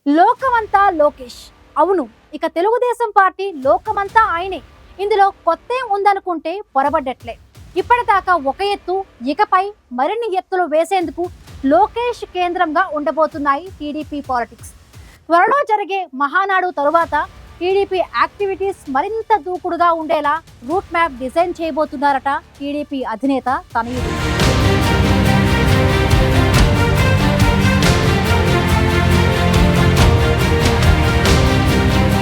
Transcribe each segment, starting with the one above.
లోకమంతా లోకేష్. అవును, ఇక తెలుగుదేశం పార్టీ లోకమంతా ఆయనే. ఇందులో కొత్తేం ఉందనుకుంటే పొరబడ్డట్లే. ఇప్పటిదాకా ఒక ఎత్తు, ఇకపై మరిన్ని ఎత్తులు వేసేందుకు లోకేష్ కేంద్రంగా ఉండబోతున్నాయి టీడీపీ పాలిటిక్స్. త్వరలో జరిగే మహానాడు తరువాత టీడీపీ యాక్టివిటీస్ మరింత దూకుడుగా ఉండేలా రూట్ మ్యాప్ డిజైన్ చేయబోతున్నారట టీడీపీ అధినేత తనయుడు.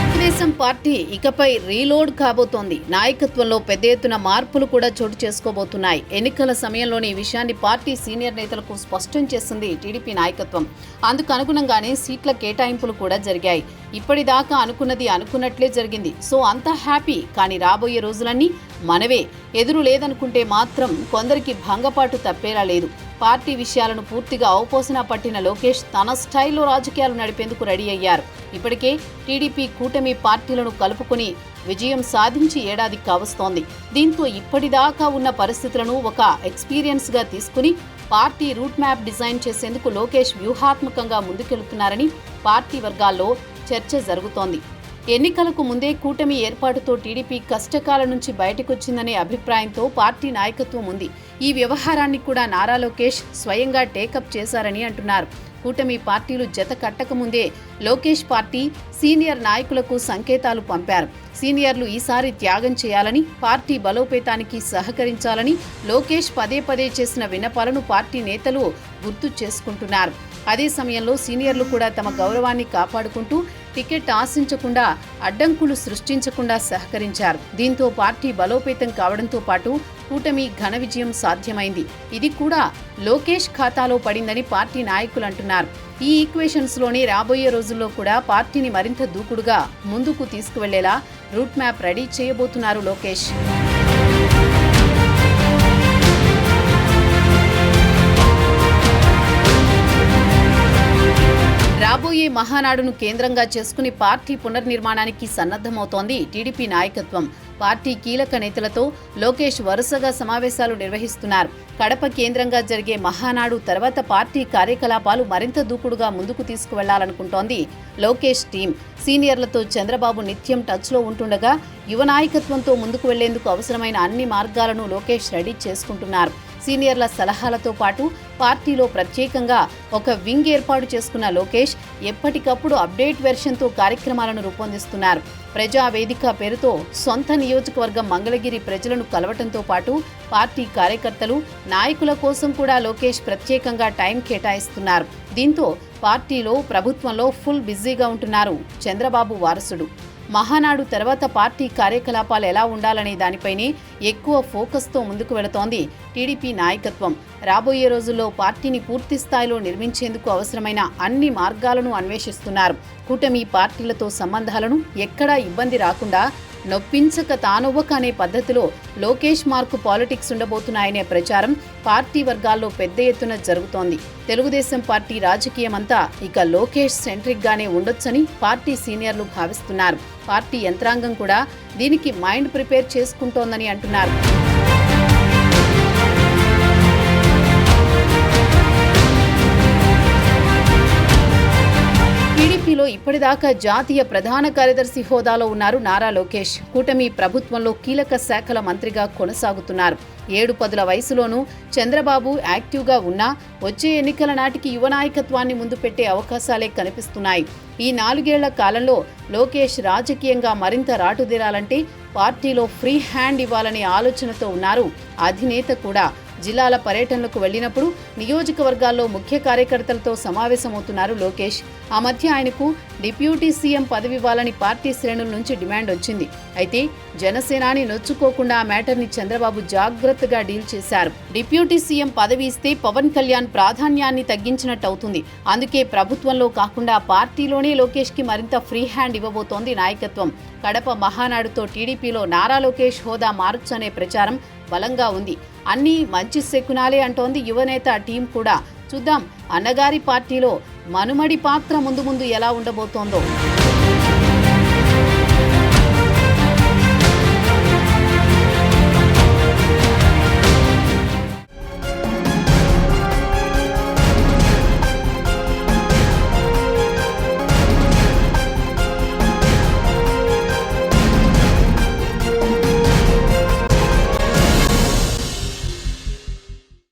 తెలుగుదేశం పార్టీ ఇకపై రీలోడ్ కాబోతోంది. నాయకత్వంలో పెద్ద ఎత్తున మార్పులు కూడా చోటు చేసుకోబోతున్నాయి. ఎన్నికల సమయంలోని ఈ విషయాన్ని పార్టీ సీనియర్ నేతలకు స్పష్టం చేసింది టీడీపీ నాయకత్వం. అందుకు అనుగుణంగానే సీట్ల కేటాయింపులు కూడా జరిగాయి. ఇప్పటిదాకా అనుకున్నది అనుకున్నట్లే జరిగింది. సో అంతా హ్యాపీ. కానీ రాబోయే రోజులన్నీ మనవే. ఎదురు లేదనుకుంటే మాత్రం కొందరికి భంగపాటు తప్పేలా లేదు. పార్టీ విషయాలను పూర్తిగా అవపోసన పట్టిన లోకేష్ తన స్టైల్లో రాజకీయాలు నడిపేందుకు రెడీ అయ్యారు. ఇప్పటికే టీడీపీ కూటమి పార్టీలను కలుపుకొని విజయం సాధించి ఏడాది కావస్తోంది. దీంతో ఇప్పటిదాకా ఉన్న పరిస్థితులను ఒక ఎక్స్పీరియన్స్గా తీసుకుని పార్టీ రూట్ మ్యాప్ డిజైన్ చేసేందుకు లోకేష్ వ్యూహాత్మకంగా ముందుకెళ్తున్నారని పార్టీ వర్గాల్లో చర్చ జరుగుతోంది. ఎన్నికలకు ముందే కూటమి ఏర్పాటుతో టీడీపీ కష్టకాల నుంచి బయటకొచ్చిందనే అభిప్రాయంతో పార్టీ నాయకత్వం ఉంది. ఈ వ్యవహారాన్ని కూడా నారా లోకేష్ స్వయంగా టేకప్ చేశారని అంటున్నారు. కూటమి పార్టీలు జత కట్టకముందే లోకేష్ పార్టీ సీనియర్ నాయకులకు సంకేతాలు పంపారు. సీనియర్లు ఈసారి త్యాగం చేయాలని, పార్టీ బలోపేతానికి సహకరించాలని లోకేష్ పదే పదే చేసిన విన్నపాలను పార్టీ నేతలు గుర్తు చేసుకుంటున్నారు. అదే సమయంలో సీనియర్లు కూడా తమ గౌరవాన్ని కాపాడుకుంటూ టికెట్ ఆశించకుండా, అడ్డంకులు సృష్టించకుండా సహకరించారు. దీంతో పార్టీ బలోపేతం కావడంతో పాటు కూటమి ఘన విజయం సాధ్యమైంది. ఇది కూడా లోకేష్ ఖాతాలో పడిందని పార్టీ నాయకులు అంటున్నారు. ఈ ఈక్వేషన్స్లోనే రాబోయే రోజుల్లో కూడా పార్టీని మరింత దూకుడుగా ముందుకు తీసుకువెళ్లేలా రూట్ మ్యాప్ రెడీ చేయబోతున్నారు లోకేష్. రాబోయే మహానాడును కేంద్రంగా చేసుకుని పార్టీ పునర్నిర్మాణానికి సన్నద్ధమవుతోంది టీడీపీ నాయకత్వం. పార్టీ కీలక నేతలతో లోకేష్ వరుసగా సమావేశాలు నిర్వహిస్తున్నారు. కడప కేంద్రంగా జరిగే మహానాడు తర్వాత పార్టీ కార్యకలాపాలు మరింత దూకుడుగా ముందుకు తీసుకువెళ్లాలనుకుంటోంది లోకేష్ టీం. సీనియర్లతో చంద్రబాబు నిత్యం టచ్లో ఉంటుండగా యువ నాయకత్వంతో ముందుకు వెళ్లేందుకు అవసరమైన అన్ని మార్గాలను లోకేష్ రెడీ చేసుకుంటున్నారు. సీనియర్ల సలహాలతో పాటు పార్టీలో ప్రత్యేకంగా ఒక వింగ్ ఏర్పాటు చేసుకున్న లోకేష్ ఎప్పటికప్పుడు అప్డేట్ వెర్షన్తో కార్యక్రమాలను రూపొందిస్తున్నారు. ప్రజావేదిక పేరుతో సొంత నియోజకవర్గం మంగళగిరి ప్రజలను కలవటంతో పాటు పార్టీ కార్యకర్తలు, నాయకుల కోసం కూడా లోకేష్ ప్రత్యేకంగా టైం కేటాయిస్తున్నారు. దీంతో పార్టీలో, ప్రభుత్వంలో ఫుల్ బిజీగా ఉంటున్నారు చంద్రబాబు వారసుడు. మహానాడు తర్వాత పార్టీ కార్యకలాపాలు ఎలా ఉండాలనే దానిపైనే ఎక్కువ ఫోకస్తో ముందుకు వెళుతోంది టీడీపీ నాయకత్వం. రాబోయే రోజుల్లో పార్టీని పూర్తి స్థాయిలో నిర్మించేందుకు అవసరమైన అన్ని మార్గాలను అన్వేషిస్తున్నారు. కూటమి పార్టీలతో సంబంధాలను ఎక్కడా ఇబ్బంది రాకుండా నొప్పించక తానొవ్వక అనే పద్ధతిలో లోకేష్ మార్కు పాలిటిక్స్ ఉండబోతున్నాయనే ప్రచారం పార్టీ వర్గాల్లో పెద్ద ఎత్తున జరుగుతోంది. తెలుగుదేశం పార్టీ రాజకీయమంతా ఇక లోకేష్ సెంట్రిక్గానే ఉండొచ్చని పార్టీ సీనియర్లు భావిస్తున్నారు. పార్టీ యంత్రాంగం కూడా దీనికి మైండ్ ప్రిపేర్ చేసుకుంటోందని అంటున్నారు. టీడీపీలో ఇప్పటిదాకా జాతీయ ప్రధాన కార్యదర్శి హోదాలో ఉన్నారు నారా లోకేష్. కూటమి ప్రభుత్వంలో కీలక శాఖల మంత్రిగా కొనసాగుతున్నారు. 7 పదుల వయసులోనూ చంద్రబాబు యాక్టివ్గా ఉన్నా వచ్చే ఎన్నికల నాటికి యువ నాయకత్వాన్ని ముందు పెట్టే అవకాశాలే కనిపిస్తున్నాయి. ఈ 4 ఏళ్ల కాలంలో లోకేష్ రాజకీయంగా మరింత రాటుదేరాలంటే పార్టీలో ఫ్రీ హ్యాండ్ ఇవ్వాలనే ఆలోచనతో ఉన్నారు అధినేత కూడా. జిల్లాల పర్యటనలకు వెళ్లినప్పుడు నియోజకవర్గాల్లో ముఖ్య కార్యకర్తలతో సమావేశమవుతున్నారు లోకేష్. ఆ మధ్య ఆయనకు డిప్యూటీ సీఎం పదవి ఇవ్వాలని పార్టీ శ్రేణుల నుంచి డిమాండ్ వచ్చింది. అయితే జనసేనాని నొచ్చుకోకుండా ఆ మ్యాటర్ని చంద్రబాబు జాగ్రత్తగా డీల్ చేశారు. డిప్యూటీ సీఎం పదవి ఇస్తే పవన్ కళ్యాణ్ ప్రాధాన్యాన్ని తగ్గించినట్టు అవుతుంది. అందుకే ప్రభుత్వంలో కాకుండా పార్టీలోనే లోకేష్కి మరింత ఫ్రీ హ్యాండ్ ఇవ్వబోతోంది నాయకత్వం. కడప మహానాడుతో టీడీపీలో నారా లోకేష్ హోదా మారొచ్చనే ప్రచారం బలంగా ఉంది. అన్నీ మంచి శకునాలే అంటోంది యువనేత టీం కూడా. చూద్దాం అన్నగారి పార్టీలో మనుమడి పాత్ర ముందు ఎలా ఉండబోతోందో.